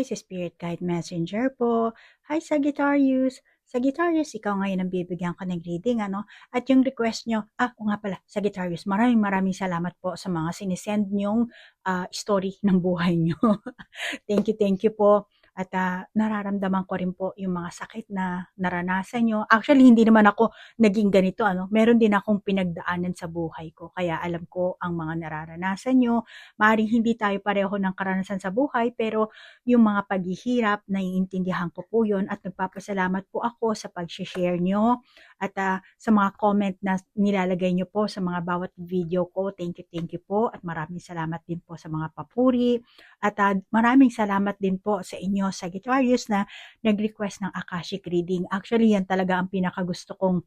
Sagittarius, Spirit Guide Messenger po. Hi Sagittarius! Sagittarius, ikaw ngayon ang bibigyan ka ng reading, ano? At yung request nyo, o nga pala, Sagittarius, maraming salamat po sa mga sinisend nyong story ng buhay nyo. Thank you po. At nararamdaman ko rin po yung mga sakit na naranasan nyo. Actually, hindi naman ako naging ganito. Meron din akong pinagdaanan sa buhay ko. Kaya alam ko ang mga nararanasan nyo. Maaaring hindi tayo pareho ng karanasan sa buhay, pero yung mga paghihirap, naiintindihan ko po yun. At nagpapasalamat po ako sa pag-share nyo. At sa mga comment na nilalagay nyo po sa mga bawat video ko. Thank you po. At maraming salamat din po sa mga papuri. At maraming salamat din po sa inyo, Sagittarius, na nag-request ng Akashic Reading. Actually, yan talaga ang pinakagusto kong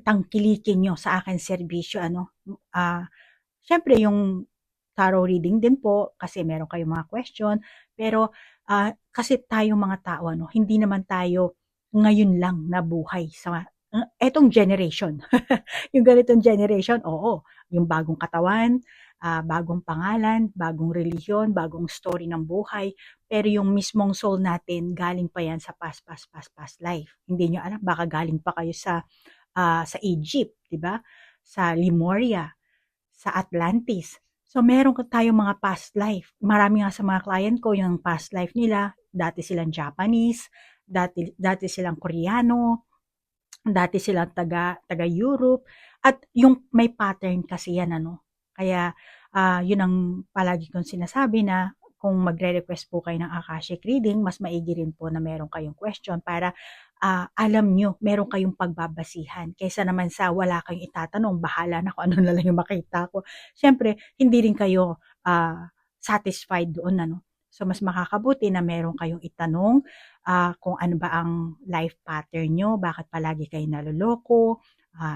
tangkilikin nyo sa akin serbisyo. Syempre, yung tarot reading din po, kasi meron kayong mga question. Pero, kasi tayong mga tao, hindi naman tayo ngayon lang nabuhay sa etong generation. Yung ganitong generation, oo, yung bagong katawan, bagong pangalan, bagong relihiyon, bagong story ng buhay, pero yung mismong soul natin, galing pa yan sa past life. Hindi nyo alam, baka galing pa kayo sa Egypt, di ba? Sa Lemuria, sa Atlantis. So, meron tayong mga past life. Marami nga sa mga client ko, yung past life nila, dati silang Japanese, dati silang Koreano, dati silang taga-Europe, at yung may pattern kasi yan, Kaya, yun ang palagi kong sinasabi na kung magre-request po kayo ng Akashic Reading, mas maigi rin po na meron kayong question para alam nyo, meron kayong pagbabasihan. Kaysa naman sa wala kayong itatanong, bahala na kung ano na lang yung makita ko. Siyempre, hindi rin kayo satisfied doon, So, mas makakabuti na meron kayong itanong kung ano ba ang life pattern nyo, bakit palagi kayo naloloko,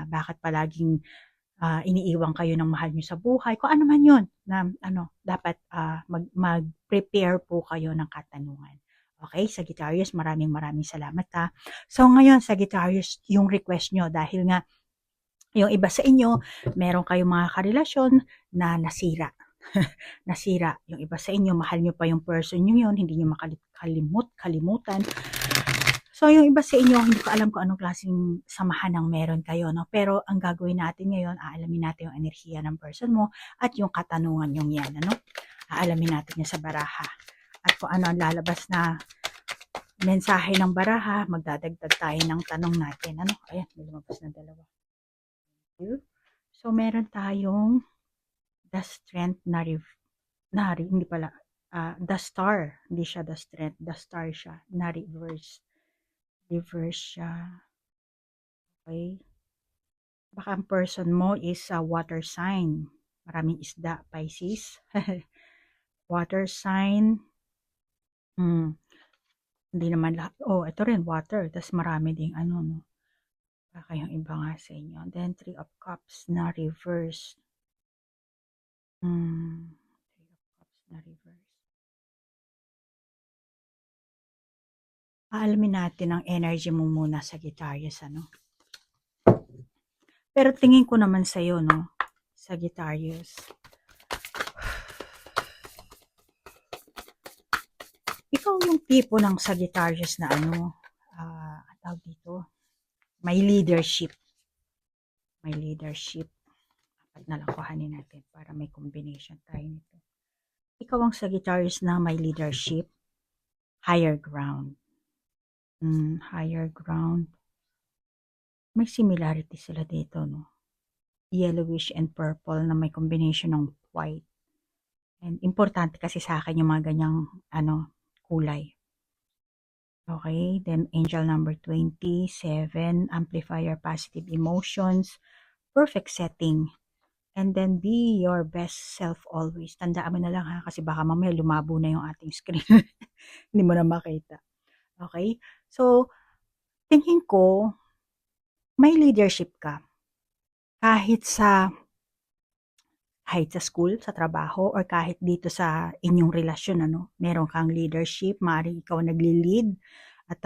bakit palaging iniiwan kayo ng mahal nyo sa buhay, kung ano man yun, na dapat mag-prepare po kayo ng katanungan. Okay, Sagittarius, maraming salamat ha. So ngayon, Sagittarius, yung request nyo, dahil nga yung iba sa inyo, meron kayong mga karelasyon na nasira. Nasira. Yung iba sa inyo, mahal nyo pa yung person nyo yun, hindi nyo kalimutan. So, yung iba sa inyo, hindi ko alam kung anong klaseng samahan ang meron kayo, Pero ang gagawin natin ngayon, aalamin natin yung enerhiya ng person mo at yung katanungan yung yan, Aalamin natin yan sa baraha. At kung ano ang lalabas na mensahe ng baraha, magdadagdag tayo ng tanong natin, Ayan, may lumabas na dalawa. So, meron tayong the strength hindi pala, the star, hindi siya the strength, the star siya, na reverse siya. Okay. Baka ang person mo is water sign. Maraming isda, Pisces. Water sign. Hindi naman lahat. Oh, ito rin, water. Tapos marami ding Baka yung iba nga sa inyo. Then, 3 of Cups na reverse. 3 of Cups na reverse. Aalamin natin ang energy mo muna, Sagittarius, Pero tingin ko naman sa'yo, Sagittarius. Ikaw yung tipo ng Sagittarius na tawag dito, may leadership. May leadership. Apat na lang kuhanin natin para may combination tayo nito. Ikaw ang Sagittarius na may leadership. Higher ground. Higher ground. May similarity sila dito, Yellowish and purple na may combination ng white. And importante kasi sa akin yung mga ganyang, kulay. Okay, then angel number 27, amplifier positive emotions, perfect setting. And then be your best self always. Tandaan mo na lang kasi baka mamaya lumabo na yung ating screen. Hindi mo na makita. Okay? So, tingin ko, may leadership ka. Kahit sa school, sa trabaho, or kahit dito sa inyong relasyon, meron kang leadership, maaaring ikaw nagli-lead, at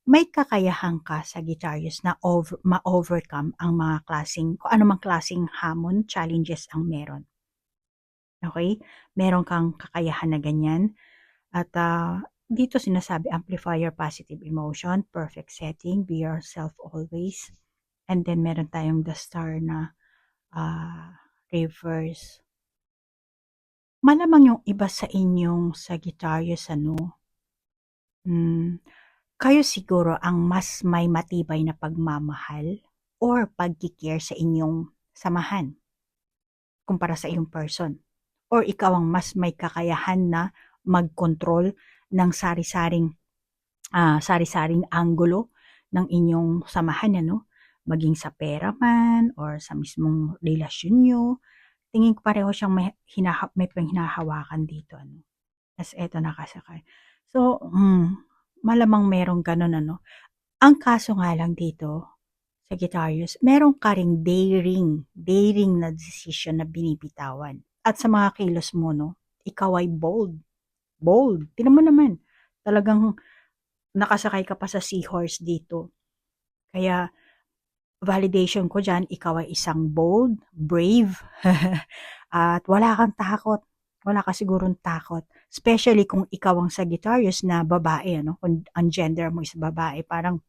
may kakayahan ka, Sagittarius, na ma-overcome ang mga kung anumang klaseng hamon, challenges ang meron. Okay? Meron kang kakayahan na ganyan. At dito sinasabi, amplify your positive emotion, perfect setting, be yourself always. And then meron tayong the star na reverse. Malamang yung iba sa inyong Sagittarius, kayo siguro ang mas may matibay na pagmamahal or pagkikare sa inyong samahan kumpara sa iyong person. Or ikaw ang mas may kakayahan na mag-control ng sari-saring anggulo ng inyong samahan, maging sa pera man or sa mismong relasyon nyo. Tingin ko pareho siyang may hinahawakan dito. Tas eto nakasakay. So, malamang merong ganun, Ang kaso nga lang dito, Sagittarius, meron ka ring daring na decision na binibitawan. At sa mga kilos mo, ikaw ay bold. Bold. Tingnan mo naman. Talagang nakasakay ka pa sa seahorse dito. Kaya, validation ko dyan, ikaw ay isang bold, brave, at wala kang takot. Wala ka sigurong takot. Especially kung ikaw ang Sagittarius na babae, kung ang gender mo is babae, parang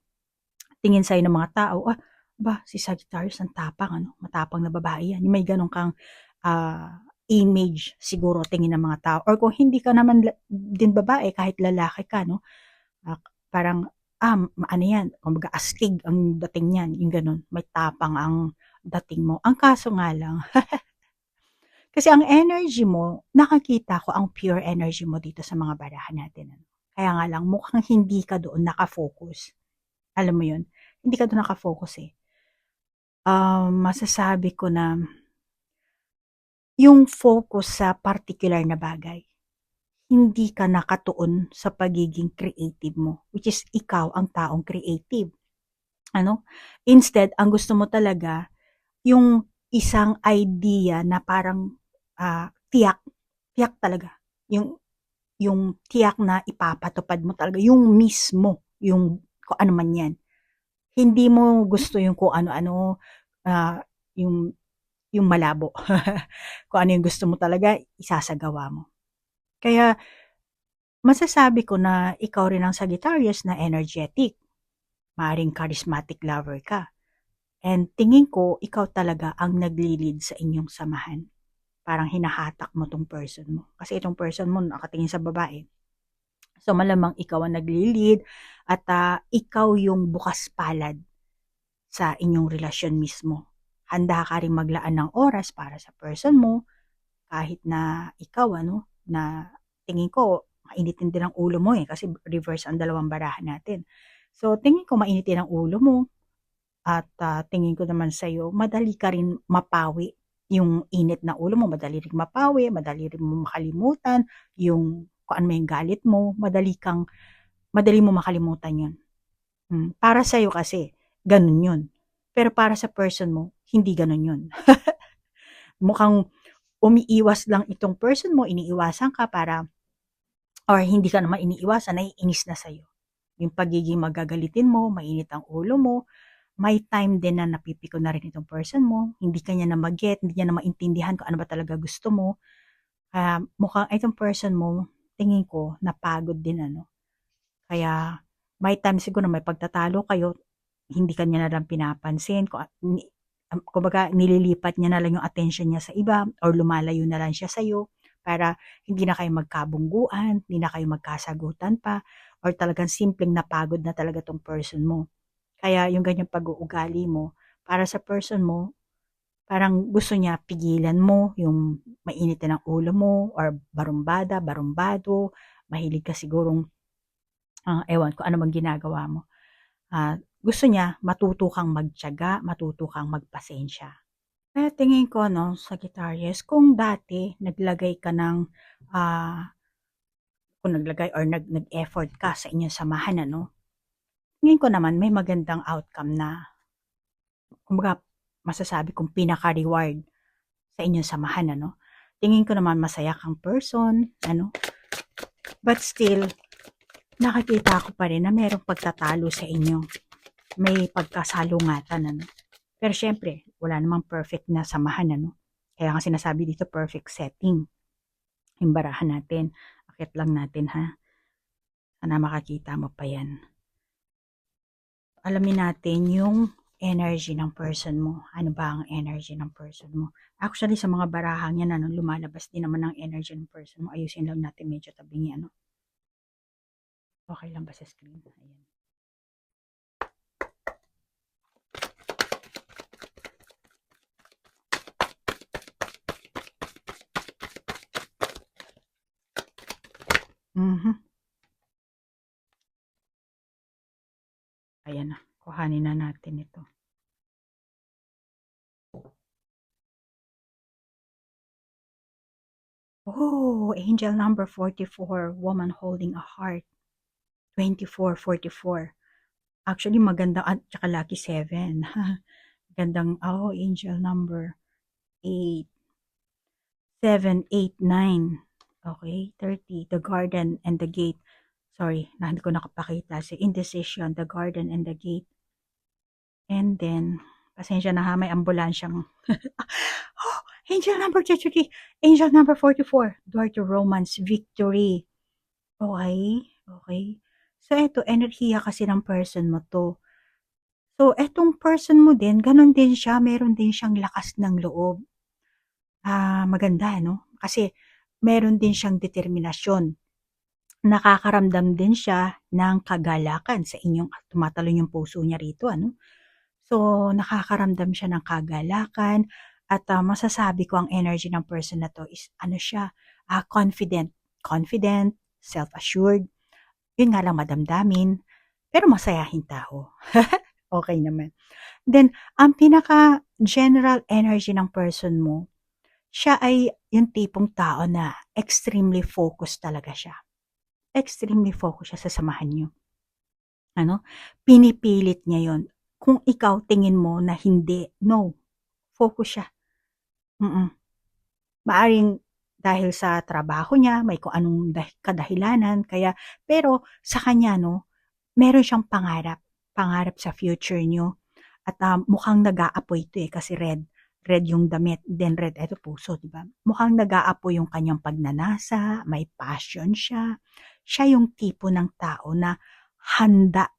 tingin sa'yo ng mga tao, si Sagittarius ang tapang, matapang na babae yan. May ganun kang image siguro tingin ng mga tao. Or kung hindi ka naman din babae, kahit lalaki ka, parang, ano yan, kumbaga astig ang dating niyan, yung ganun, may tapang ang dating mo. Ang kaso nga lang, kasi ang energy mo, nakakita ko ang pure energy mo dito sa mga barahan natin. Kaya nga lang, mukhang hindi ka doon nakafocus. Alam mo yun? Hindi ka doon nakafocus eh. Masasabi ko na yung focus sa particular na bagay, hindi ka nakatuon sa pagiging creative mo, which is ikaw ang taong creative. Instead, ang gusto mo talaga, yung isang idea na parang tiyak talaga. Yung tiyak na ipapatupad mo talaga, yung mismo, yung kung ano man yan. Hindi mo gusto yung kung ano-ano, yung malabo. Kung ano yung gusto mo talaga, isasagawa mo. Kaya, masasabi ko na ikaw rin ang Sagittarius na energetic. Maaring charismatic lover ka. And tingin ko, ikaw talaga ang nagli-lead sa inyong samahan. Parang hinahatak mo tong person mo. Kasi itong person mo nakatingin sa babae. So malamang ikaw ang nagli-lead at ikaw yung bukas palad sa inyong relasyon mismo. Handa ka rin maglaan ng oras para sa person mo kahit na ikaw na tingin ko mainitin din ang ulo mo kasi reverse ang dalawang barahan natin. So tingin ko mainitin ang ulo mo. At tingin ko naman sa'yo, madali ka rin mapawi yung init na ulo mo, madali rin mapawi, madali rin mo makalimutan yung kung ano yung galit mo, madali mo makalimutan yun. Para sa'yo kasi, ganun yun. Pero para sa person mo, hindi ganun yun. Mukhang umiiwas lang itong person mo, iniiwasan ka or hindi ka naman iniiwasan, naiinis na sa'yo. Yung pagiging magagalitin mo, mainit ang ulo mo, may time din na napipiko na rin itong person mo, hindi ka niya na mag-get, hindi niya na maintindihan kung ano ba talaga gusto mo. Mukhang itong person mo, tingin ko, napagod din Kaya, may time siguro may pagtatalo kayo, hindi ka niya na lang pinapansin, kumbaga nililipat niya na lang yung attention niya sa iba, or lumalayo na lang siya sa'yo, para hindi na kayo magkabungguan, hindi na kayo magkasagutan pa, or talagang simpleng napagod na talaga tong person mo. Kaya yung ganyang pag-uugali mo, para sa person mo, parang gusto niya pigilan mo yung mainitin ang ulo mo or barumbado, mahilig ka sigurong, ewan ko ano bang ginagawa mo. Gusto niya matuto kang magtiyaga, matuto kang magpasensya. Kaya tingin ko, Sagittarius, kung dati naglagay ka ng, kung naglagay or nag-effort ka sa inyong samahan, tingin ko naman may magandang outcome na, kumbaga, masasabi kong pinaka-reward sa inyong samahan, Tingin ko naman masaya kang person, But still, nakikita ko pa rin na merong pagtatalo sa inyo. May pagkasalungatan, Pero syempre, wala namang perfect na samahan, Kaya nga sinasabi dito, perfect setting. Yung barahan natin. Akit lang natin ha. Sana makakita mo pa yan. Alamin natin yung energy ng person mo. Ano ba ang energy ng person mo? Actually, sa mga barahang yan, ano, lumalabas din naman ang energy ng person mo. Ayusin lang natin medyo tabingi, ano. Okay lang ba sa screen? Ayan. Ayan na. Kuhanin na natin ito. Oh, angel number 44, woman holding a heart. 2444. Actually, maganda at saka lucky 7. Gandang, angel number 8. 7, 8, 9. Okay, 30. The garden and the gate. Sorry, hindi ko nakapakita. Si indecision, the garden and the gate. And then, pasensya na ha, may ambulansyang. Oh, angel number 33. Angel number 44. Door to romance, victory. Okay, okay. So, eto, enerhiya kasi ng person mo to. So, etong person mo din, ganun din siya, meron din siyang lakas ng loob. Maganda, no? Kasi, meron din siyang determinasyon. Nakakaramdam din siya ng kagalakan sa inyong, tumatalon yung puso niya rito, ano? So, nakakaramdam siya ng kagalakan at masasabi ko ang energy ng person na to is, ano siya, confident. Confident, self-assured, yun nga lang madamdamin, pero masayahin tao. Okay naman. Then, ang pinaka-general energy ng person mo, siya ay yung tipong tao na extremely focused talaga siya. Extremely focused siya sa samahan niyo. Ano? Pinipilit niya yon. Kung ikaw tingin mo na hindi, no. Focus siya. Maaring dahil sa trabaho niya, may kung anong kadahilanan, kaya, pero sa kanya, no, meron siyang pangarap. Pangarap sa future niyo. At mukhang nag-aapoy ito kasi red. Red yung damit, then red, eto puso, di ba? Mukhang nag-aapoy yung kanyang pagnanasa, may passion siya. Siya yung tipo ng tao na handa.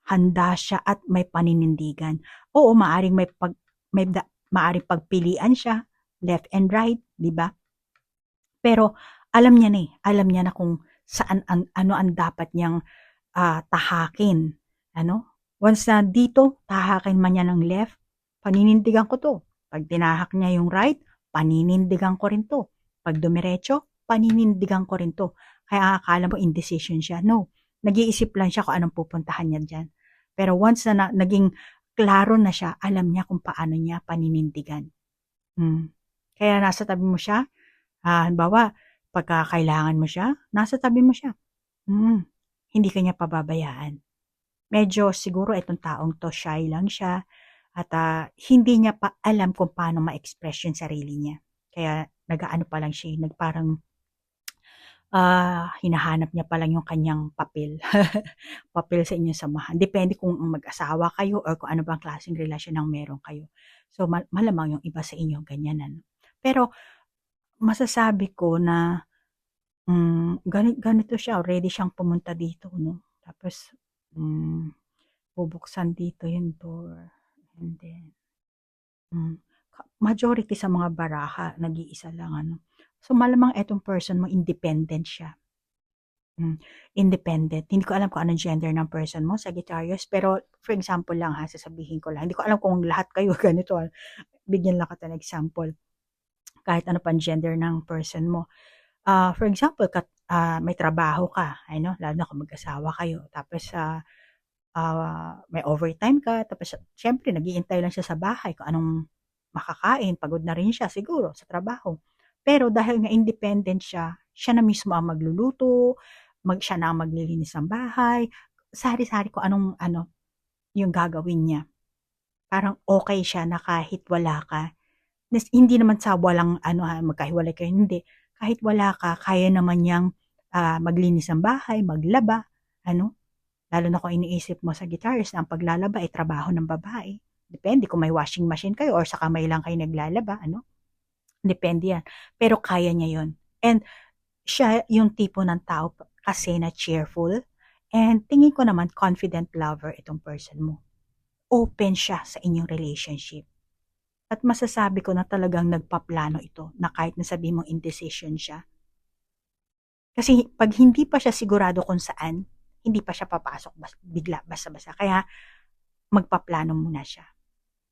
Handa siya at may paninindigan. Oo, maaring pagpilian siya, left and right, di ba? Pero alam niya na alam niya na kung saan ano ang dapat niyang tahakin. Ano? Once na dito, tahakin man niya ng left, paninindigan ko to. Pag tinahak niya yung right, paninindigan ko rin to. Pag dumiretso, paninindigan ko rin to. Kaya akala mo indecision siya. No. Nag-iisip lang siya kung anong pupuntahan niya dyan. Pero once na naging klaro na siya, alam niya kung paano niya paninindigan. Kaya nasa tabi mo siya, halimbawa, pagka kailangan mo siya, nasa tabi mo siya. Hindi ka niya pababayaan. Medyo siguro itong taong to shy lang siya at hindi niya pa alam kung paano ma-express yung sarili niya. Kaya nag-aano pa lang siya, nagparang hinahanap niya pa lang yung kanyang papel. Papel sa inyong samahan. Depende kung mag-asawa kayo or kung ano bang klaseng relasyon ang meron kayo. So, malamang yung iba sa inyo ganyan. Pero, masasabi ko na ganito siya, ready siyang pumunta dito, no? Tapos, bubuksan dito yung door. And then, majority sa mga baraha, nag-iisa lang, ano? So, malamang etong person mo, independent siya. Independent. Hindi ko alam kung anong gender ng person mo, Sagittarius, pero for example lang ha, sasabihin ko lang. Hindi ko alam kung lahat kayo ganito. Bigyan lang kita ng example. Kahit ano pang gender ng person mo. For example, may trabaho ka, ano, lalo na kung mag-asawa kayo. Tapos, may overtime ka. Tapos, syempre, nag-iintay lang siya sa bahay kung anong makakain. Pagod na rin siya siguro sa trabaho. Pero dahil nga independent siya, siya na mismo ang magluluto, siya na ang maglilinis ng bahay, sari-sari ko anong yung gagawin niya. Parang okay siya na kahit wala ka. Hindi naman sa walang magkahiwalay kayo, hindi. Kahit wala ka, kaya naman niyang maglinis ng bahay, maglaba, lalo na kung iniisip mo sa guitarist na ang paglalaba ay trabaho ng babae. Depende kung may washing machine kayo or sa kamay lang kayo naglalaba, Depende yan. Pero kaya niya yon. And siya yung tipo ng tao kasi na cheerful. And tingin ko naman confident lover itong person mo. Open siya sa inyong relationship. At masasabi ko na talagang nagpaplano ito na kahit nasabi mong indecision siya. Kasi pag hindi pa siya sigurado kung saan, hindi pa siya papasok bigla basta-basta. Kaya magpaplano muna siya.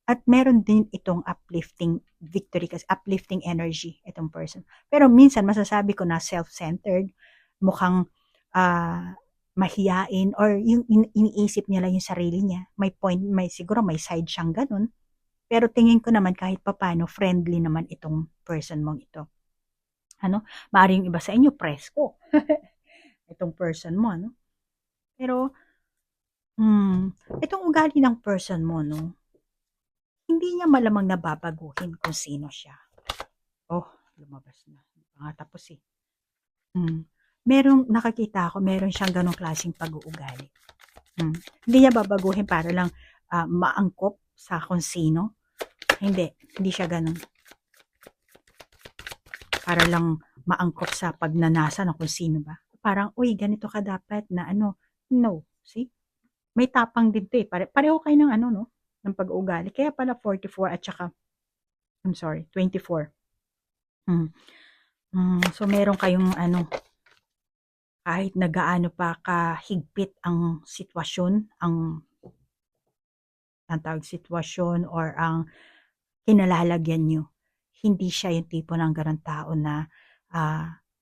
At meron din itong uplifting victory kasi uplifting energy itong person. Pero minsan masasabi ko na self-centered, mukhang mahiyain or yung iniisip niya lang yung sarili niya. May point, siguro may side siyang ganun. Pero tingin ko naman kahit papano friendly naman itong person mong ito. Ano? Maaaring iba sa inyo presko. Itong person mo, no? Pero itong ugali ng person mo, no? Hindi niya malamang nababaguhin kung sino siya. Oh, lumabas na. Hindi pa nga tapos eh. Nakakita ako, meron siyang ganong klaseng pag-uugali. Hindi niya babaguhin para lang maangkop sa kung sino. Hindi siya ganon. Para lang maangkop sa pagnanasa ng kung sino ba. Parang, uy, ganito ka dapat na ano. No, see? May tapang din to eh. Pareho kayo ng ano, no? Ng pag-uugali. Kaya pala 44 at saka, 24. So, meron kayong ano, kahit na gaano pa kahigpit ang sitwasyon, ang tawag sitwasyon or ang kinalalagyan nyo, hindi siya yung tipo ng ganang tao na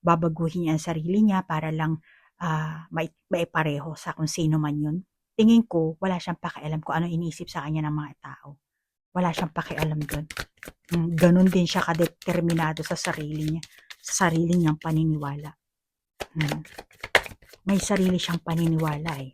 babaguhin niya ang sarili niya para lang maipareho sa kung sino man yun. Tingin ko, wala siyang pakialam kung ano iniisip sa kanya ng mga tao. Wala siyang pakialam doon. Ganon din siya kadeterminado sa sarili niya, sa sarili niyang paniniwala. May sarili siyang paniniwala eh.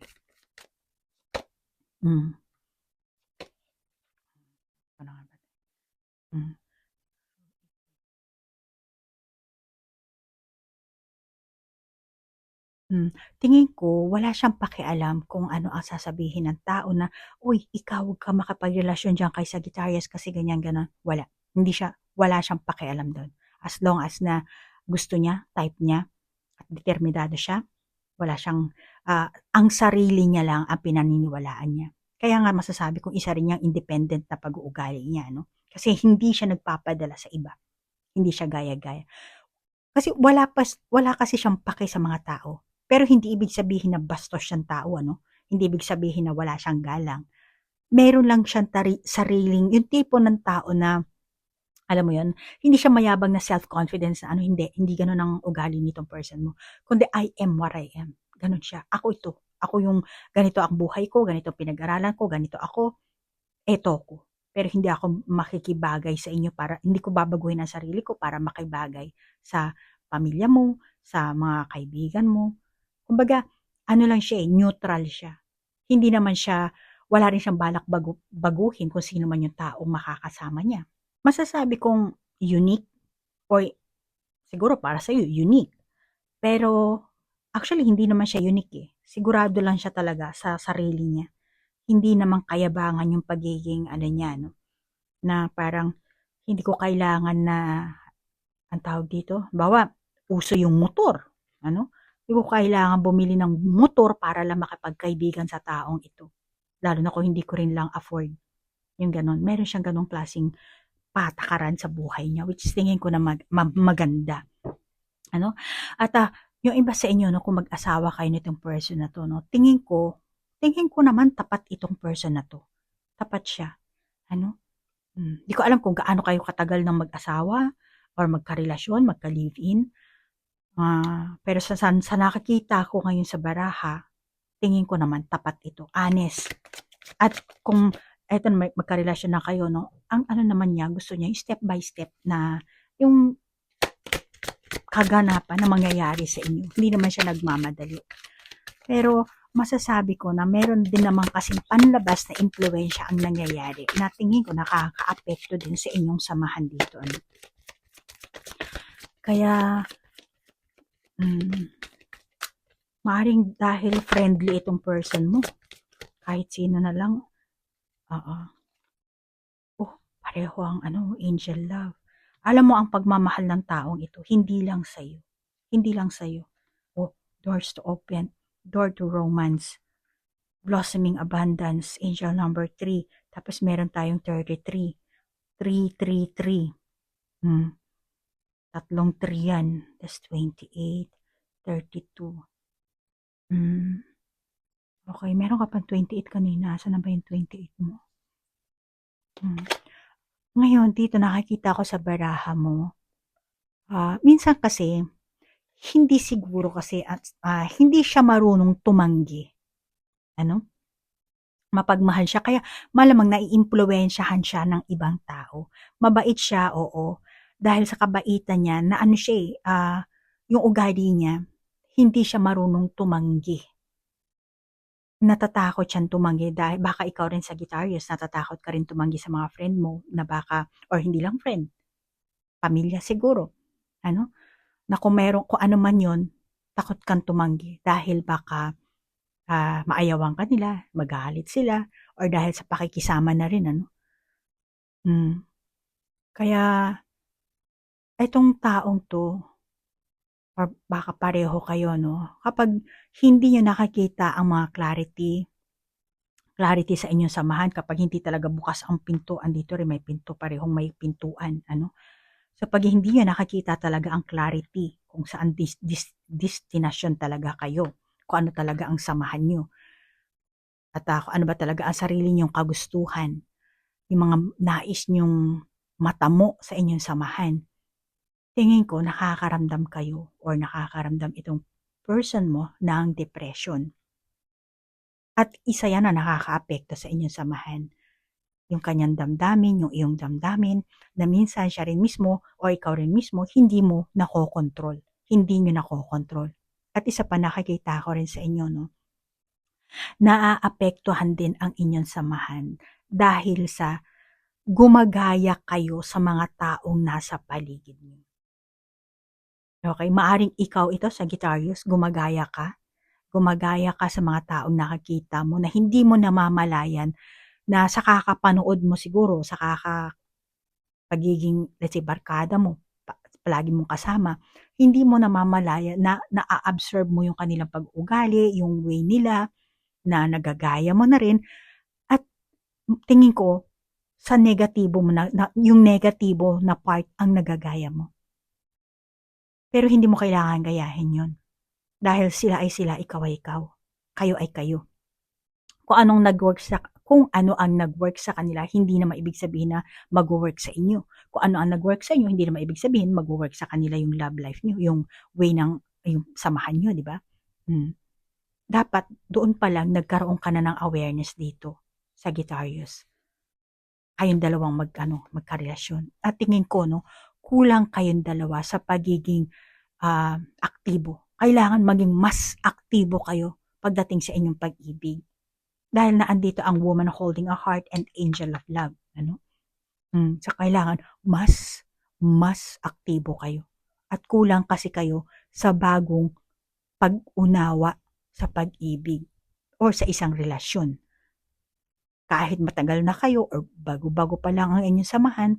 Tingin ko wala siyang pakialam kung ano ang sasabihin ng tao na, "Uy, ikaw huwag kang makipagrelasyon diyan kay Sagittarius kasi ganyan, gano'n." Wala siyang pakialam do'n. As long as na gusto niya, type niya, at determinado siya, wala siyang, ang sarili niya lang ang pinaniniwalaan niya. Kaya nga masasabi kong isa rin niyang independent na pag-uugali niya, no? Kasi hindi siya nagpapadala sa iba. Hindi siya gaya-gaya. Kasi wala kasi siyang pake sa mga tao. Pero hindi ibig sabihin na bastos siyang tao, ano? Hindi ibig sabihin na wala siyang galang. Meron lang siyang sariling, yung tipo ng tao na, alam mo yun, hindi siya mayabang na self-confidence na ano, hindi ganun ang ugali nitong person mo. Kundi I am what I am. Ganun siya. Ako ito. Ako yung, ganito ang buhay ko, ganito pinag-aralan ko, ganito ako, eto ko. Pero hindi ako makikibagay sa inyo hindi ko babaguhin ang sarili ko para makibagay sa pamilya mo, sa mga kaibigan mo. Kumbaga, ano lang siya neutral siya. Hindi naman siya, wala rin siyang balak baguhin kung sino man yung taong makakasama niya. Masasabi kong unique, or siguro para sa'yo, unique. Pero, actually, hindi naman siya unique eh. Sigurado lang siya talaga sa sarili niya. Hindi naman kayabangan yung pagiging, niya, no? Na parang, hindi ko kailangan na, ang tawag dito, bawa, uso yung motor, ano? Hindi ko kailangan bumili ng motor para lang makipagkaibigan sa taong ito. Lalo na kung hindi ko rin lang afford yung ganon. Meron siyang ganong klaseng patakaran sa buhay niya, which tingin ko na maganda. Ano? At yung iba sa inyo, no, kung mag-asawa kayo nitong person na to, no, tingin ko naman tapat itong person na to. Tapat siya. Ano? Di ko alam kung gaano kayo katagal ng mag-asawa or magkarelasyon, magka-live-in. Pero sa nakakita ko ngayon sa baraha, tingin ko naman tapat ito, honest. At kung eto magkarelasyon na kayo, no, ang ano naman niya, gusto niya yung step by step na yung kaganapan na mangyayari sa inyo. Hindi naman siya nagmamadali. Pero masasabi ko na meron din naman kasing panlabas na impluwensya ang nangyayari na tingin ko nakaka-apekto din sa inyong samahan dito. Ano? Kaya, maaring dahil friendly itong person mo, kahit sino na lang, pareho ang angel love. Alam mo ang pagmamahal ng taong ito, hindi lang sa'yo, hindi lang sa'yo. Oh, doors to open, door to romance, blossoming abundance, angel number 3. Tapos meron tayong 33. 333. Hmm. Tatlong 3 yan. That's 28, 32. Hmm. Okay, meron ka pang 28 kanina. Saan na ba yung 28 mo? Hmm. Ngayon, dito nakikita ko sa baraha mo, minsan kasi, hindi siguro kasi at hindi siya marunong tumanggi. Ano? Mapagmahal siya kaya malamang naiimpluwensyahan siya ng ibang tao. Mabait siya, oo. Dahil sa kabaitan niya na ano siya, yung ugali niya, hindi siya marunong tumanggi. Natatakot siyang tumanggi dahil baka ikaw rin Sagittarius, natatakot ka rin tumanggi sa mga friend mo na baka or hindi lang friend, pamilya siguro, ano, na kung ano man yun, takot kang tumanggi dahil baka maayawan ka nila, magalit sila, or dahil sa pakikisama na rin, ano. Kaya, itong taong 'to, or baka pareho kayo, no, kapag hindi niyo nakikita ang mga clarity sa inyong samahan, kapag hindi talaga bukas ang pinto, andito rin may pinto, parehong may pintuan, ano. So, pag hindi niyo nakikita talaga ang clarity kung saan destinasyon talaga kayo, kung ano talaga ang samahan niyo, at kung ano ba talaga ang sarili niyong kagustuhan, yung mga nais niyong matamo sa inyong samahan, tingin ko nakakaramdam kayo or nakakaramdam itong person mo ng depression. At isa yan na nakakaapekto sa inyong samahan. Yung kanyang damdamin, yung iyong damdamin, na minsan siya rin mismo o ikaw rin mismo, hindi mo nakokontrol. Hindi nyo nakokontrol. At isa pa nakikita ko rin sa inyo, no, naaapektuhan din ang inyong samahan dahil sa gumagaya kayo sa mga taong nasa paligid niyo. Okay, maaring ikaw ito, Sagittarius, gumagaya ka sa mga taong nakikita mo na hindi mo namamalayan na sa kakapanood mo siguro, sa pagiging, let's say, barkada mo, palagi mong kasama, hindi mo namamalayan na na-absorb mo yung kanilang pag-ugali, yung way nila, na nagagaya mo na rin, at tingin ko, sa negatibo mo yung negatibo na part ang nagagaya mo. Pero hindi mo kailangan gayahin yun. Dahil sila ay sila, ikaw ay ikaw. Kayo ay kayo. Kung ano ang nag-work sa kanila, hindi na maibig sabihin na mag-work sa inyo. Kung ano ang nag-work sa inyo, hindi na maibig sabihin mag-work sa kanila yung love life niyo, yung way ng yung samahan niyo, di ba? Dapat doon pa lang nagkaroon ka na ng awareness dito, Sagittarius. Kayong dalawang magkarelasyon. At tingin ko, no, kulang kayong dalawa sa pagiging aktibo. Kailangan maging mas aktibo kayo pagdating sa inyong pag-ibig. Dahil naandito ang woman holding a heart and angel of love. Ano? So kailangan mas aktibo kayo. At kulang kasi kayo sa bagong pag-unawa sa pag-ibig or sa isang relasyon. Kahit matagal na kayo or bago-bago pa lang ang inyong samahan,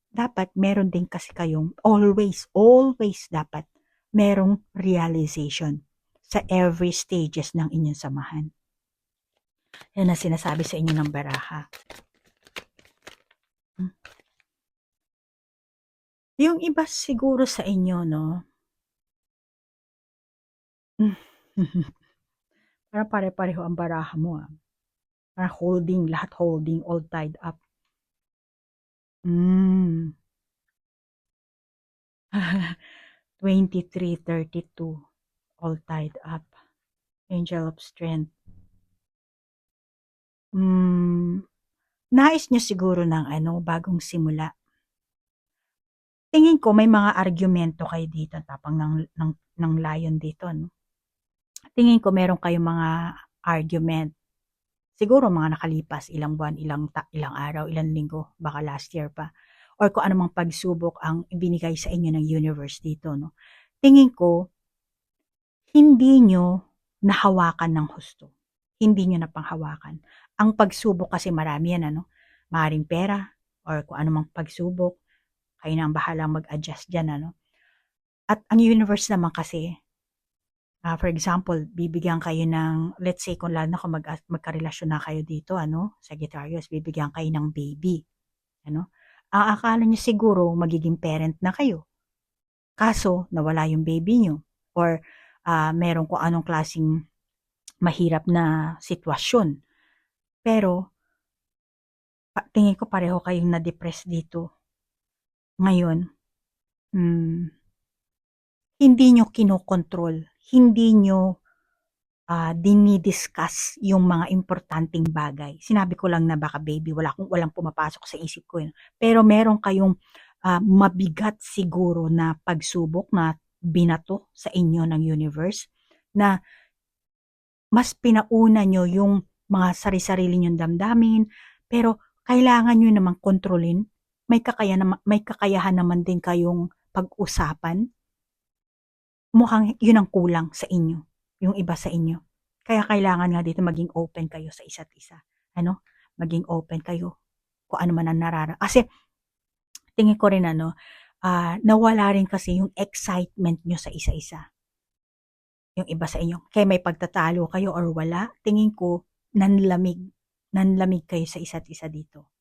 dapat meron din kasi kayong always dapat merong realization sa every stages ng inyong samahan. Yan ang sinasabi sa inyo ng baraha. Yung iba siguro sa inyo, no? Parang pare-pareho ang baraha mo, Parang lahat holding, all tied up. 23-32, all tied up. Angel of Strength. Nais nyo siguro ng bagong simula. Tingin ko may mga argumento kayo dito, tapang ng lion dito, no? Tingin ko meron kayong mga argument. Siguro mga nakalipas, ilang buwan, ilang araw, ilang linggo, baka last year pa. Or kung anumang pagsubok ang ibinigay sa inyo ng universe dito, no? Tingin ko, hindi nyo nahawakan ng husto. Hindi nyo napanghawakan. Ang pagsubok kasi marami yan, Maaaring pera, or kung anumang pagsubok, kayo na ang bahalang mag-adjust dyan, At ang universe naman kasi, for example, bibigyan kayo ng, let's say, kung lalo na kung magkarelasyon na kayo dito, Sagittarius, bibigyan kayo ng baby. Ang akala niyo siguro magiging parent na kayo. Kaso, nawala yung baby niyo. Or meron kung anong klaseng mahirap na sitwasyon. Pero, tingin ko pareho kayong na-depress dito. Ngayon, hindi nyo kinokontrol, hindi nyo dinidiscuss yung mga importanteng bagay. Sinabi ko lang na baka baby, walang pumapasok sa isip ko yun. Pero meron kayong mabigat siguro na pagsubok na binato sa inyo ng universe na mas pinauna nyo yung mga sari-sarili nyong damdamin, pero kailangan nyo namang kontrolin. May kakayahan naman din kayong pag-usapan. Mukhang yun ang kulang sa inyo, yung iba sa inyo. Kaya kailangan nga dito maging open kayo sa isa't isa. Maging open kayo kung ano man ang Kasi tingin ko rin nawala rin kasi yung excitement nyo sa isa-isa. Yung iba sa inyo. Kaya may pagtatalo kayo or wala, tingin ko nanlamig kayo sa isa't isa dito.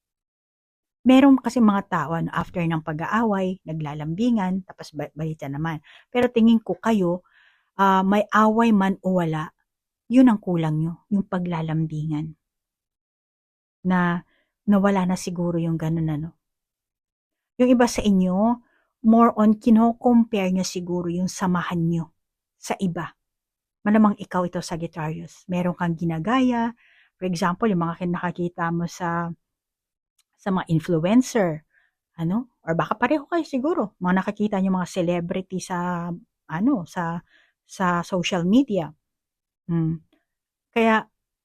Meron kasi mga tao after ng pag-aaway, naglalambingan, tapos balita naman. Pero tingin ko kayo, may away man o wala, yun ang kulang nyo, yung paglalambingan. Na nawala na siguro yung ganun Yung iba sa inyo, more on kino-compare nyo siguro yung samahan nyo sa iba. Malamang ikaw ito, Sagittarius. Meron kang ginagaya. For example, yung mga nakakita mo sa mga influencer, or baka pareho kayo siguro, mga nakakita niyo mga celebrity sa social media. Kaya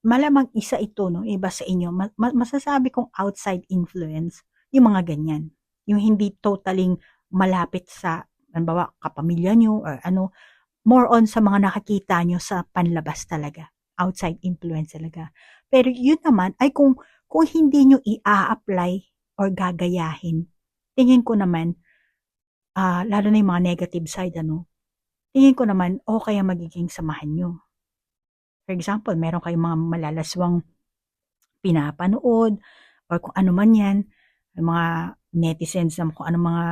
malamang isa ito, iba sa inyo, masasabi kong outside influence, yung mga ganyan. Yung hindi totaling malapit sa, halimbawa, kapamilya nyo, or more on sa mga nakakita nyo sa panlabas talaga. Outside influence talaga. Pero yun naman ay kung hindi nyo i-apply or gagayahin, tingin ko naman, lalo na yung mga negative side, tingin ko naman, okay ang magiging samahan nyo. For example, meron kayong mga malalaswang pinapanood, or kung ano man yan, mga netizens na kung ano mga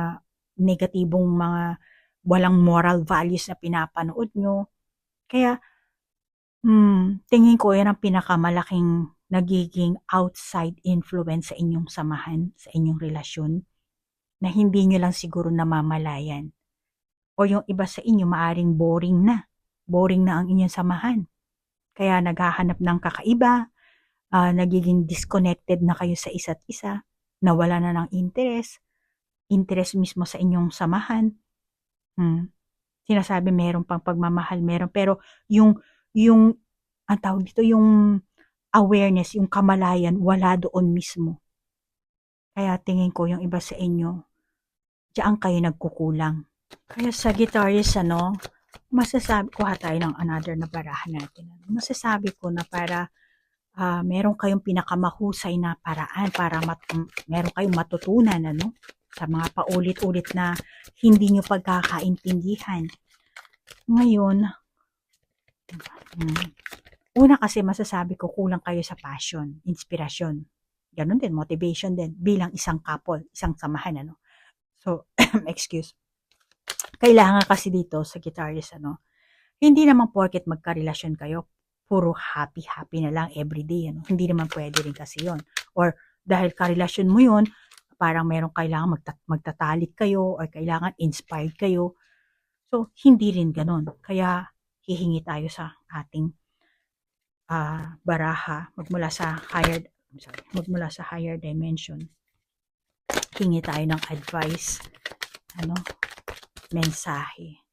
negatibong mga walang moral values na pinapanood nyo. Kaya, tingin ko yan ang pinakamalaking nagiging outside influence sa inyong samahan, sa inyong relasyon, na hindi nyo lang siguro namamalayan. O yung iba sa inyo, maaring boring na. Boring na ang inyong samahan. Kaya naghahanap ng kakaiba, nagiging disconnected na kayo sa isa't isa, nawala na ng interest mismo sa inyong samahan. Sinasabi meron pang pagmamahal, pero yung ang tawag dito, yung awareness, yung kamalayan, wala doon mismo. Kaya tingin ko yung iba sa inyo, diyan kayo nagkukulang. Kaya Sagittarius, masasabi, kuha tayo ng another na barahan natin. Masasabi ko na para meron kayong pinakamahusay na paraan para meron kayong matutunan, sa mga paulit-ulit na hindi nyo pagkakaintindihan. Ngayon, una kasi masasabi ko kulang kayo sa passion, inspirasyon. Ganon din, motivation din bilang isang couple, isang samahan, So, excuse. Kailangan kasi dito sa Sagittarius, hindi naman porket magkarelasyon kayo, puro happy na lang everyday, Hindi naman pwede rin kasi yon. Or dahil karelasyon mo yon, parang meron kailangan magtatalik kayo or kailangan inspired kayo. So, hindi rin ganon. Kaya, hihingi tayo sa ating baraha magmula sa higher dimension. Hingi tayo ng advice, mensahe.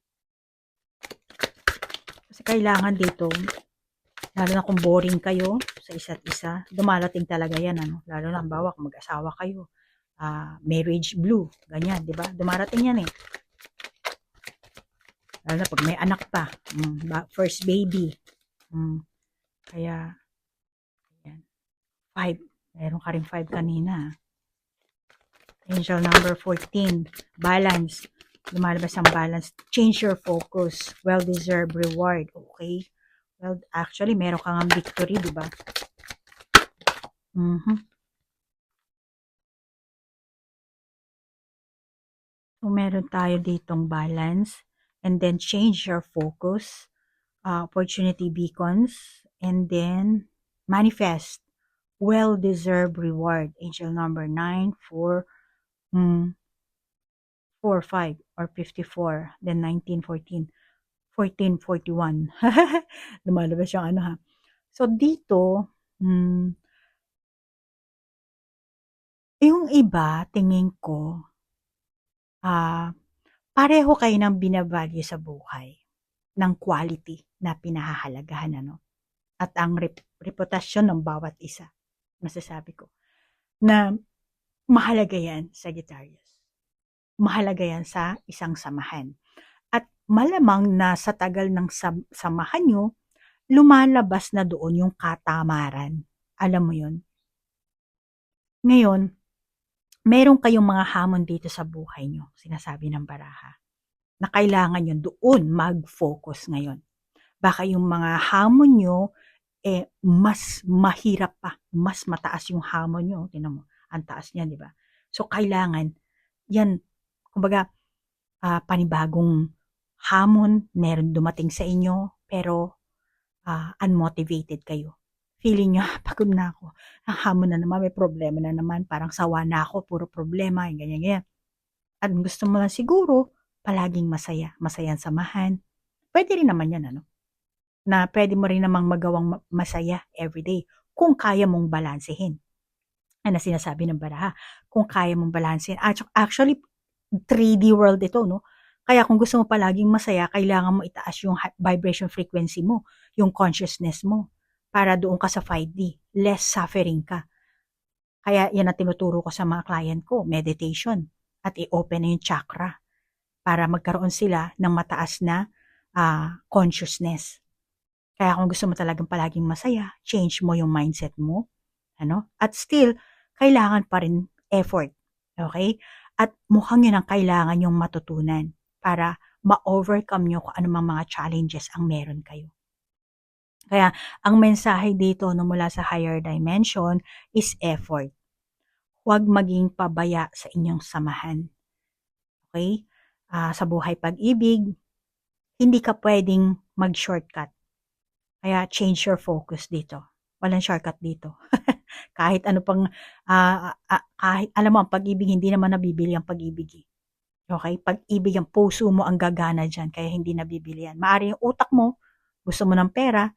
Kasi kailangan dito, lalo na kung boring kayo sa isa't isa, dumalating talaga yan, lalo na bawa kung mag-asawa kayo, marriage blue, ganyan, di ba? Dumarating yan lalo na pag may anak pa, first baby. Kaya, ayan. 5. Meron ka rin 5 kanina. Angel number 14. Balance. lumalabas ang balance. Change your focus. Well-deserved reward. Okay? Well, actually, meron kang victory, di ba? So, meron tayo ditong balance. And then, change your focus. Opportunity beacons. And then, manifest. Well-deserved reward. Angel number 9, 4, 4, 5, or 54. Then, 19, 14. 1441. Lumalabas yung ano ha. So, dito, yung iba, tingin ko, pareho kayo ng binavalue sa buhay, ng quality na pinahahalagahan, ano? At ang reputasyon ng bawat isa, masasabi ko, na mahalaga yan, Sagittarius. Mahalaga yan sa isang samahan. At malamang na sa tagal ng samahan nyo, lumalabas na doon yung katamaran. Alam mo yun? Ngayon, meron kayong mga hamon dito sa buhay nyo, sinasabi ng baraha, na kailangan nyo doon mag-focus ngayon. Baka yung mga hamon nyo, mas mahirap pa, mas mataas yung hamon nyo. Tingnan mo, ang taas niya, di ba? So, kailangan, yan, kumbaga, panibagong hamon, meron dumating sa inyo, pero unmotivated kayo. Feeling nyo, pagod na ako. Ang hamon na naman, may problema na naman. Parang sawa na ako, puro problema, ganyan. At gusto mo lang siguro, palaging masaya. Masayang samahan. Pwede rin naman yan, ano? Na pwede mo rin namang magawang masaya everyday. Kung kaya mong balansehin. Ano sinasabi ng baraha? Kung kaya mong balansehin. Actually, 3D world ito, no? Kaya kung gusto mo palaging masaya, kailangan mo itaas yung vibration frequency mo, yung consciousness mo, para doon ka sa 5D. Less suffering ka. Kaya yan ang tinuturo ko sa mga client ko, meditation. At i-open na yung chakra para magkaroon sila ng mataas na consciousness. Kaya kung gusto mo talagang palaging masaya, change mo yung mindset mo. Ano? At still, kailangan pa rin effort. Okay? At mukhang yun ang kailangan yung matutunan para ma-overcome nyo kung anumang mga challenges ang meron kayo. Kaya, ang mensahe dito no, mula sa higher dimension is effort. Huwag maging pabaya sa inyong samahan. Okay? Sa buhay pag-ibig, hindi ka pwedeng mag-shortcut. Kaya, change your focus dito. Walang shortcut dito. Kahit ano pang, kahit, alam mo, ang pag-ibig, hindi naman nabibili ang pag-ibig. Okay? Pag-ibig, ang puso mo ang gagana dyan, kaya hindi nabibili yan. Maari yung utak mo, gusto mo ng pera,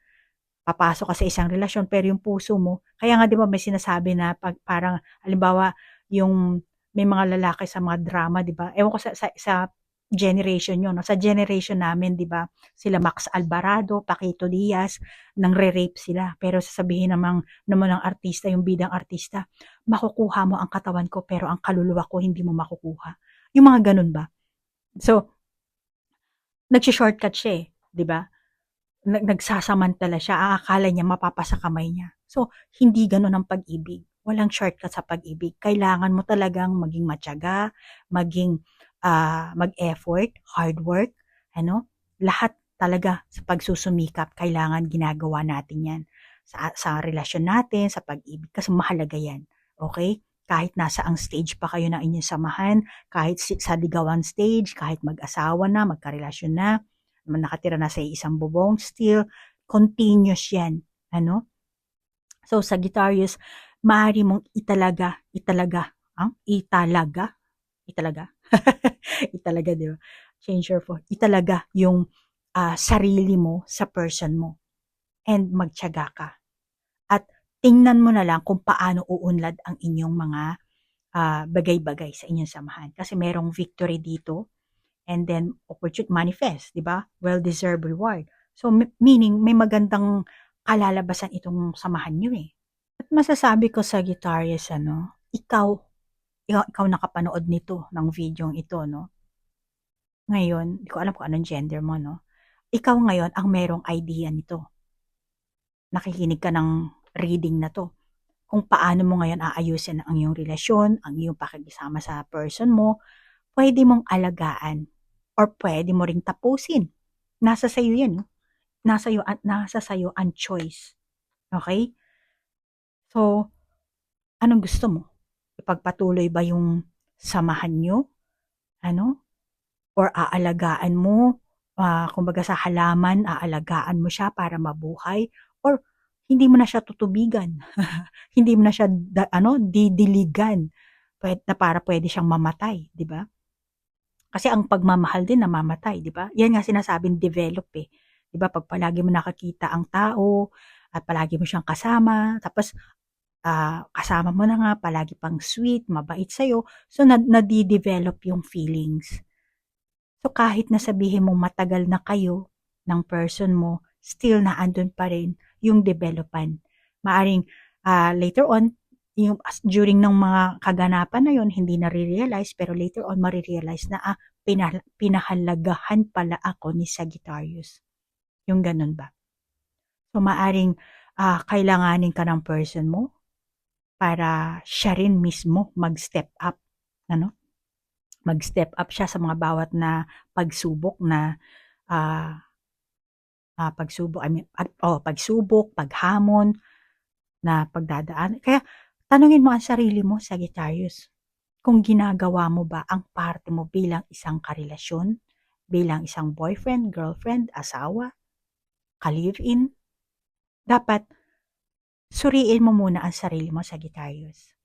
papasok ka sa isang relasyon, pero yung puso mo, kaya nga di ba may sinasabi na parang, halimbawa, yung may mga lalaki sa mga drama, di ba? Ewan ko sa generation yun, no? Sa generation namin, di ba? Sila Max Alvarado, Paquito Diaz, nang re-rape sila. Pero sasabihin naman ng artista, yung bidang artista, makukuha mo ang katawan ko, pero ang kaluluwa ko hindi mo makukuha. Yung mga ganun ba? So, nag-shortcut siya eh, di ba? Nagsasamantala siya, akala niya mapapasa kamay niya. So, hindi gano'n ang pag-ibig. Walang shortcut sa pag-ibig. Kailangan mo talagang maging matyaga, maging mag-effort, hard work, ano? Lahat talaga sa pagsusumikap, kailangan ginagawa natin yan. Sa relasyon natin, sa pag-ibig, kasi mahalaga yan. Okay? Kahit nasa ang stage pa kayo ng inyong samahan, kahit sa ligawan stage, kahit mag-asawa na, magkarelasyon na, nakatira na sa isang bubong, still continuous yan. Ano? So, Sagittarius, maaari mong italaga, di ba? Change your phone. Italaga yung sarili mo sa person mo. And magtiyaga ka. At tingnan mo na lang kung paano uunlad ang inyong mga bagay-bagay sa inyong samahan. Kasi merong victory dito. And then, opportunity manifest, di ba? Well-deserved reward. So, meaning, may magandang kalalabasan itong samahan nyo eh. At masasabi ko sa Sagittarius, ikaw nakapanood nito, ng video ito, no? Ngayon, di ko alam kung anong gender mo, no? Ikaw ngayon ang merong idea nito. Nakikinig ka ng reading na to. Kung paano mo ngayon aayusin ang iyong relasyon, ang iyong pakikisama sa person mo, pwede mong alagaan or pwede mo ring tapusin. Nasa sa'yo yan, no? Nasa sa'yo ang choice. Okay? So, anong gusto mo? Ipagpatuloy ba yung samahan nyo? Ano? Or aalagaan mo, kumbaga sa halaman, aalagaan mo siya para mabuhay? Or hindi mo na siya tutubigan? Hindi mo na siya didiligan na para pwede siyang mamatay, di ba? Kasi ang pagmamahal din namamatay, di ba? Yan nga sinasabing develop eh. Di ba? Pag palagi mo nakakita ang tao at palagi mo siyang kasama, tapos kasama mo na nga, palagi pang sweet, mabait sa'yo, so nadidevelop yung feelings. So kahit na sabihin mo matagal na kayo ng person mo, still na andun pa rin yung developan. Maaring later on, during ng mga kaganapan na yon hindi na-realize, pero later on marirealize na pinahalagahan pala ako ni Sagittarius. Yung ganun ba? So maaring kailanganin ka ng person mo para siya rin mismo mag-step up. Ano? Mag-step up siya sa mga bawat na pagsubok na pagsubok, paghamon na pagdadaan. Kaya tanungin mo ang sarili mo, Sagittarius, kung ginagawa mo ba ang parte mo bilang isang karelasyon, bilang isang boyfriend, girlfriend, asawa, ka-live-in. Dapat suriin mo muna ang sarili mo, Sagittarius.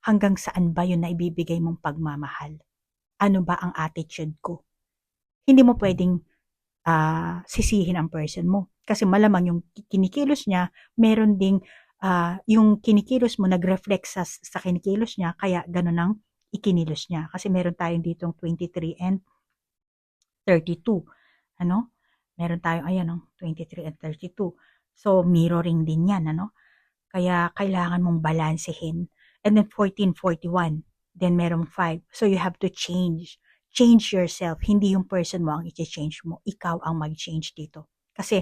Hanggang saan ba yun na ibibigay mong pagmamahal? Ano ba ang attitude ko? Hindi mo pwedeng sisihin ang person mo. Kasi malamang yung kinikilos niya, meron ding yung kinikilos mo nag-reflect sa kinikilos niya, kaya ganun ang ikinilos niya. Kasi meron tayong ditong 23 and 32. Ano? Meron tayong, 23 and 32. So, mirroring din yan, ano? Kaya kailangan mong balansehin. And then 14, 41. Then merong 5. So you have to change. Change yourself. Hindi yung person mo ang i-change mo. Ikaw ang mag-change dito. Kasi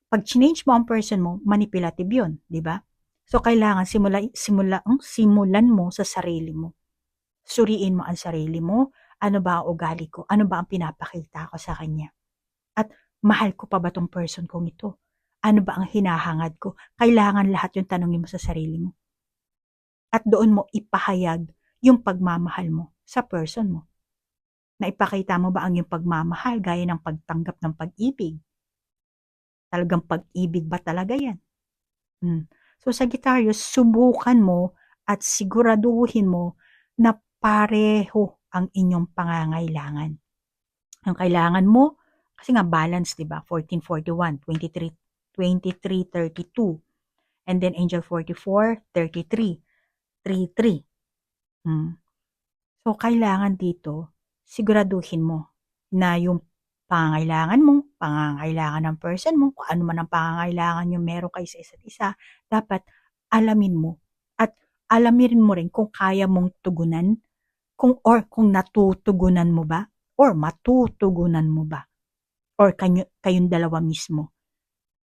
pag change mo ang person mo, manipulative yun. Di ba? So kailangan simulan mo sa sarili mo. Suriin mo ang sarili mo. Ano ba ang ugali ko? Ano ba ang pinapakita ko sa kanya? At mahal ko pa ba tong person kong ito? Ano ba ang hinahangad ko? Kailangan lahat yung tanongin mo sa sarili mo. At doon mo ipahayag yung pagmamahal mo sa person mo. Naipakita mo ba ang iyong pagmamahal gaya ng pagtanggap ng pag-ibig? Talagang pag-ibig ba talaga yan? So Sagittarius, subukan mo at siguraduhin mo na pareho ang inyong pangangailangan. Ang kailangan mo, kasi nga balance, di ba? 1441, 2332. And then angel 44, 33, 33. So, kailangan dito, siguraduhin mo na yung pangangailangan mo, pangangailangan ng person mo, kung ano man ang pangangailangan yung meron kayo sa isa't isa, dapat alamin mo. At alamin mo rin kung kaya mong tugunan, kung natutugunan mo ba, or matutugunan mo ba, or kayong dalawa mismo.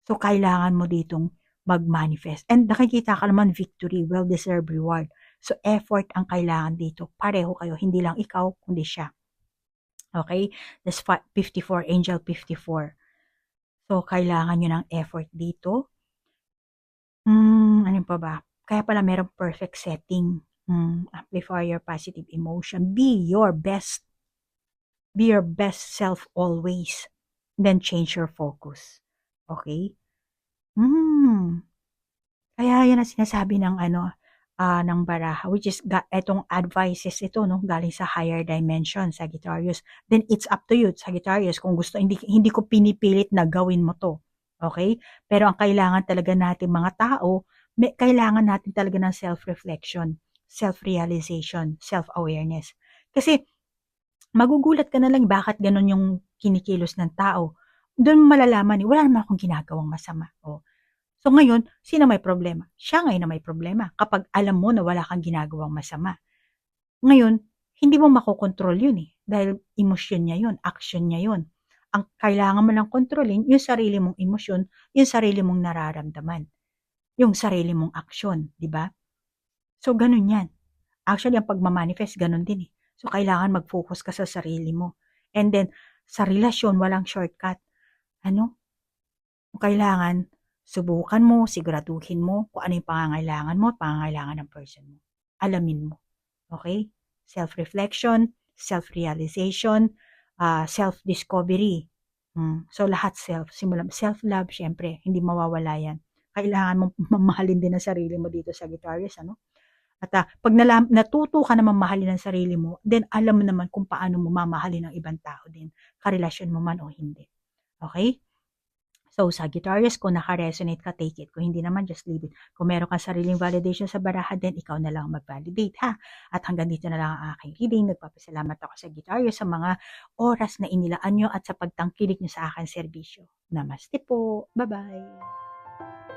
So, kailangan mo ditong mag-manifest. And nakikita ka naman victory, well-deserved reward. So, effort ang kailangan dito. Pareho kayo, hindi lang ikaw, kundi siya. Okay? That's 54, angel 54. So, kailangan nyo ng effort dito. Ano pa ba? Kaya pala merong perfect setting. Amplify your positive emotion. Be your best self always. Then change your focus. Okay? Kaya yan ang sinasabi ng ng baraha, which is etong advices ito, no, galing sa higher dimension, Sagittarius. Then it's up to you, Sagittarius, kung gusto, hindi ko pinipilit na gawin mo to. Okay? Pero ang kailangan talaga natin mga tao, kailangan natin talaga ng self-reflection, self-realization, self-awareness. Kasi magugulat ka na lang bakit ganun yung kinikilos ng tao. Doon malalaman, wala naman akong ginagawang masama. So ngayon, sino may problema? Siya ngayon na may problema kapag alam mo na wala kang ginagawang masama. Ngayon, hindi mo makokontrol yun eh. Dahil emosyon niya yun, action niya yun. Ang kailangan mo lang kontrolin, yung sarili mong emosyon, yung sarili mong nararamdaman. Yung sarili mong aksyon, di ba? So ganun yan. Actually, ang pagmamanifest, ganun din eh. So kailangan mag-focus ka sa sarili mo. And then, sa relasyon, walang shortcut. Ano? Kung kailangan, subukan mo, siguraduhin mo kung ano yung pangangailangan mo, pangangailangan ng person mo. Alamin mo. Okay? Self-reflection, self-realization, self-discovery. So, lahat self-love, syempre, hindi mawawala yan. Kailangan mong mamahalin din ang sarili mo dito sa Sagittarius, ano? At pag natuto ka na mamahalin ang sarili mo, then alam mo naman kung paano mo mamahalin ang ibang tao din, karelasyon mo man o hindi. Okay? So, Sagittarius, kung naka-resonate ka, take it. Kung hindi naman, just leave it. Kung meron kang sariling validation sa baraha, then ikaw na lang mag-validate, ha? At hanggang dito na lang ang aking reading. Nagpapasalamat ako sa Sagittarius sa mga oras na inilaan nyo at sa pagtangkilik nyo sa aking serbisyo. Namaste po. Bye-bye.